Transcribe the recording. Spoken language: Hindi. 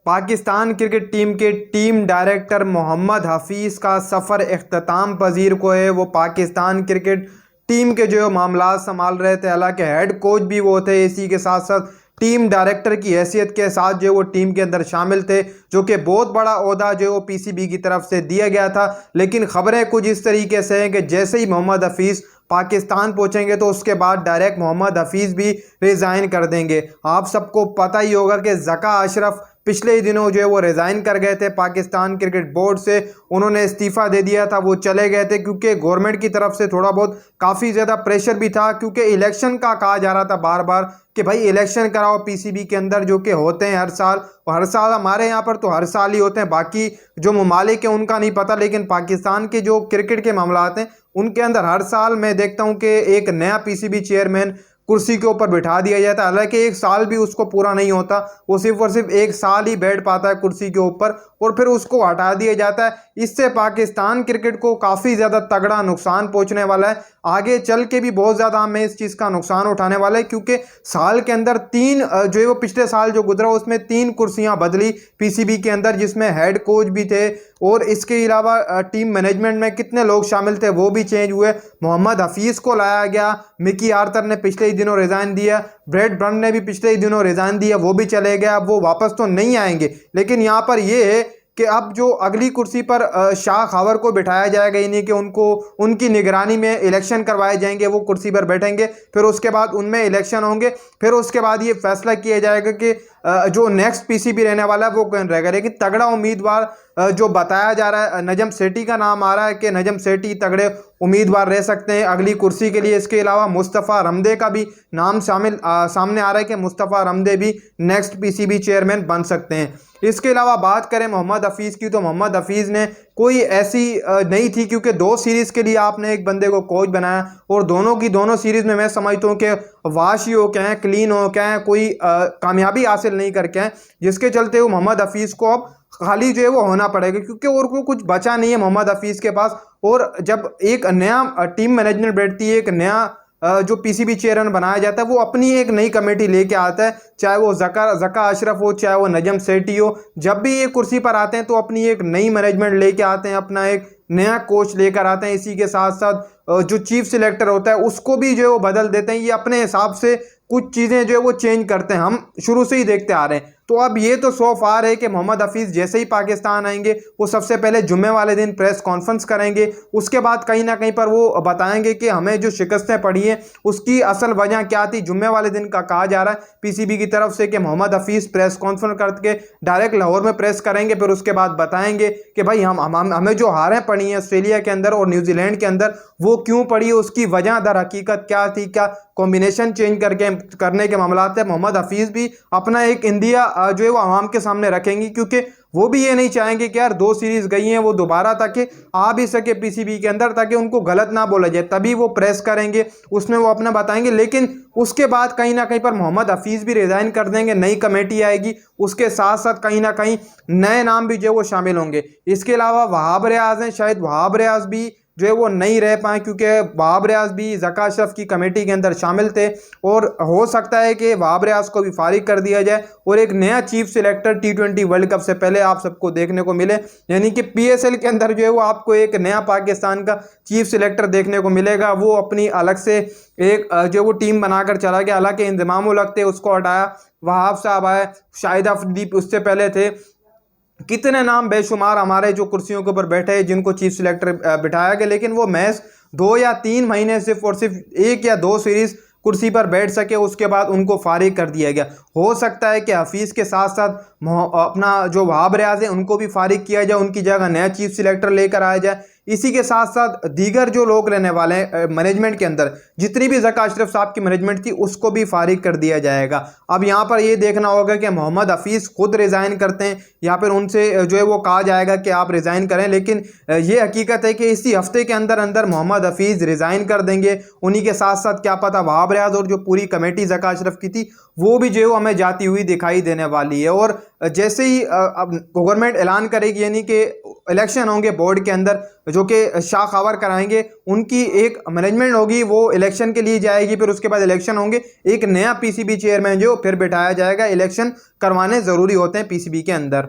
पाकिस्तान क्रिकेट टीम के टीम डायरेक्टर मोहम्मद हफीज़ का सफ़र इख्तिताम पजीर को है। वो पाकिस्तान क्रिकेट टीम के जो मामला संभाल रहे थे, हालांकि हेड कोच भी वो थे, इसी के साथ साथ टीम डायरेक्टर की हैसियत के साथ जो वो टीम के अंदर शामिल थे, जो कि बहुत बड़ा ओहदा जो वो पीसीबी की तरफ से दिया गया था। लेकिन खबरें कुछ इस तरीके से हैं कि जैसे ही मोहम्मद हफीज़ पाकिस्तान पहुंचेंगे तो उसके बाद डायरेक्ट मोहम्मद हफीज़ भी रिज़ाइन कर देंगे। आप सबको पता ही होगा कि ज़का अशरफ पिछले ही दिनों जो है वो रिज़ाइन कर गए थे पाकिस्तान क्रिकेट बोर्ड से, उन्होंने इस्तीफ़ा दे दिया था, वो चले गए थे क्योंकि गवर्नमेंट की तरफ से थोड़ा बहुत काफ़ी ज़्यादा प्रेशर भी था, क्योंकि इलेक्शन का कहा जा रहा था बार बार कि भाई इलेक्शन कराओ पीसीबी के अंदर, जो कि होते हैं हर साल। और हर साल हमारे यहाँ पर तो हर साल ही होते हैं, बाकी जो ममालिक हैं उनका नहीं पता, लेकिन पाकिस्तान के जो क्रिकेट के मामला हैं उनके अंदर हर साल मैं देखता हूँ कि एक नया पीसीबी चेयरमैन कुर्सी के ऊपर बिठा दिया जाता है। हालांकि एक साल भी उसको पूरा नहीं होता, वो सिर्फ और सिर्फ एक साल ही बैठ पाता है कुर्सी के ऊपर और फिर उसको हटा दिया जाता है। इससे पाकिस्तान क्रिकेट को काफ़ी ज़्यादा तगड़ा नुकसान पहुंचने वाला है, आगे चल के भी बहुत ज़्यादा हमें इस चीज़ का नुकसान उठाने वाला है, क्योंकि साल के अंदर तीन जो है वो पिछले साल जो गुजरा उसमें 3 कुर्सियां बदली पीसीबी के अंदर, जिसमें हेड कोच भी थे और इसके अलावा टीम मैनेजमेंट में कितने लोग शामिल थे वो भी चेंज हुए। मोहम्मद हफीज़ को लाया गया, मिकी आर्थर ने पिछले ही दिनों रिज़ाइन दिया, ब्रेट ब्रन ने भी पिछले ही दिनों रिज़ाइन दिया, वो भी चले गए, अब वो वापस तो नहीं आएंगे। लेकिन यहाँ पर ये है कि अब जो अगली कुर्सी पर शाह खबर को बिठाया जाएगा, यानी कि उनको उनकी निगरानी में इलेक्शन करवाए जाएंगे, वो कुर्सी पर बैठेंगे, फिर उसके बाद उनमें इलेक्शन होंगे, फिर उसके बाद ये फैसला किया जाएगा कि जो नेक्स्ट पीसीबी रहने वाला है वो कौन रहेगा। लेकिन तगड़ा उम्मीदवार जो बताया जा रहा है, नजम सेठी का नाम आ रहा है कि नजम सेठी तगड़े उम्मीदवार रह सकते हैं अगली कुर्सी के लिए। इसके अलावा मुस्तफ़ा रमदे का भी नाम सामने आ रहा है कि मुस्तफ़ा रमदे भी नेक्स्ट पीसीबी चेयरमैन बन सकते हैं। इसके अलावा बात करें मोहम्मद हफीज़ की, तो मोहम्मद हफीज़ ने कोई ऐसी नहीं थी, क्योंकि 2 सीरीज़ के लिए आपने एक बंदे को कोच बनाया और दोनों सीरीज़ में मैं समझता हूँ कि वाशी हो क्या है, क्लीन हो क्या है, कोई कामयाबी हासिल नहीं करके हैं, जिसके चलते वो मोहम्मद हफीज़ को अब खाली जो है वो होना पड़ेगा, क्योंकि और को कुछ बचा नहीं है मोहम्मद हफीज़ के पास। और जब एक नया टीम मैनेजमेंट बैठती है, एक नया जो पीसीबी चेयरमैन बनाया जाता है, वो अपनी एक नई कमेटी लेके आता है, चाहे वो ज़का अशरफ हो, चाहे वो नजम सेठी हो। जब भी ये कुर्सी पर आते हैं तो अपनी एक नई मैनेजमेंट लेके आते हैं, अपना एक नया कोच लेकर आते हैं। इसी के साथ साथ जो चीफ सिलेक्टर होता है उसको भी जो है वो बदल देते हैं, ये अपने हिसाब से कुछ चीज़ें जो है वो चेंज करते हैं, हम शुरू से ही देखते आ रहे हैं। तो अब ये तो सो फार है कि मोहम्मद हफीज़ जैसे ही पाकिस्तान आएंगे वो सबसे पहले जुम्मे वाले दिन प्रेस कॉन्फ्रेंस करेंगे, उसके बाद कहीं ना कहीं पर वो बताएंगे कि हमें जो शिकस्तें पड़ी हैं उसकी असल वजह क्या थी। जुम्मे वाले दिन का कहा जा रहा है पीसीबी की तरफ से कि मोहम्मद हफीज़ प्रेस कॉन्फ्रेंस करके डायरेक्ट लाहौर में प्रेस करेंगे, फिर उसके बाद बताएंगे कि भाई हमें जो हारें पड़ी हैं ऑस्ट्रेलिया के अंदर और न्यूजीलैंड के अंदर वो क्यों पड़ी, उसकी वजह दर हकीकत क्या थी, क्या कॉम्बिनेशन चेंज करने के मामला है। मोहम्मद हफीज़ भी अपना एक इंडिया जो है वो आवाम के सामने रखेंगी, क्योंकि वो भी ये नहीं चाहेंगे कि यार 2 सीरीज गई हैं वो दोबारा ताकि आ भी सके पीसीबी के अंदर, ताकि उनको गलत ना बोला जाए, तभी वो प्रेस करेंगे, उसमें वो अपना बताएंगे। लेकिन उसके बाद कहीं ना कहीं पर मोहम्मद हफीज़ भी रिज़ाइन कर देंगे, नई कमेटी आएगी, उसके साथ साथ कहीं ना कहीं नए नाम भी जो वो शामिल होंगे। इसके अलावा वहाब रियाज हैं, शायद वहाब रियाज भी जो है वो नहीं रह पाए, क्योंकि वहाब रियाज भी ज़का अशरफ की कमेटी के अंदर शामिल थे और हो सकता है कि वहाब रियाज को भी फारिग कर दिया जाए और एक नया chief selector T20 world cup से पहले आप सबको देखने को मिले, यानी कि PSL के अंदर जो है वो आपको एक नया पाकिस्तान का चीफ सिलेक्टर देखने को मिलेगा। वो अपनी अलग से एक जो वो टीम बनाकर चला गया, हालांकि इंतजाम उलग थे, उसको हटाया, वहाब साहब आए, शाहिद अफरीदी उससे पहले थे, कितने नाम बेशुमार हमारे जो कुर्सियों के ऊपर बैठे हैं जिनको चीफ सिलेक्टर बिठाया गया, लेकिन वो मैच 2 या 3 महीने सिर्फ और सिर्फ 1 या 2 सीरीज कुर्सी पर बैठ सके, उसके बाद उनको फारिग कर दिया गया। हो सकता है कि हफीज़ के साथ साथ अपना जो वहाब रियाज है उनको भी फारिग किया जाए, उनकी जगह नया चीफ सिलेक्टर लेकर आया जाए। इसी के साथ साथ दीगर जो लोग रहने वाले हैं मैनेजमेंट के अंदर, जितनी भी ज़का अशरफ साहब की मैनेजमेंट थी उसको भी फारिग कर दिया जाएगा। अब यहाँ पर ये देखना होगा कि मोहम्मद हफीज़ खुद रिज़ाइन करते हैं या फिर उनसे जो है वो कहा जाएगा कि आप रिज़ाइन करें, लेकिन ये हकीकत है कि इसी हफ्ते के अंदर अंदर मोहम्मद हफीज़ रिज़ाइन कर देंगे। उन्हीं के साथ साथ क्या पता वहाब रियाज और जो पूरी कमेटी ज़का अशरफ की थी वो भी जो है हमें जाती हुई दिखाई देने वाली है। और जैसे ही अब गवर्नमेंट ऐलान करेगी, यानी कि इलेक्शन होंगे बोर्ड के अंदर, जो कि शाह खबर कराएंगे, उनकी एक मैनेजमेंट होगी, वो इलेक्शन के लिए जाएगी, फिर उसके बाद इलेक्शन होंगे, एक नया पीसीबी चेयरमैन जो फिर बिठाया जाएगा। इलेक्शन करवाने ज़रूरी होते हैं पीसीबी के अंदर।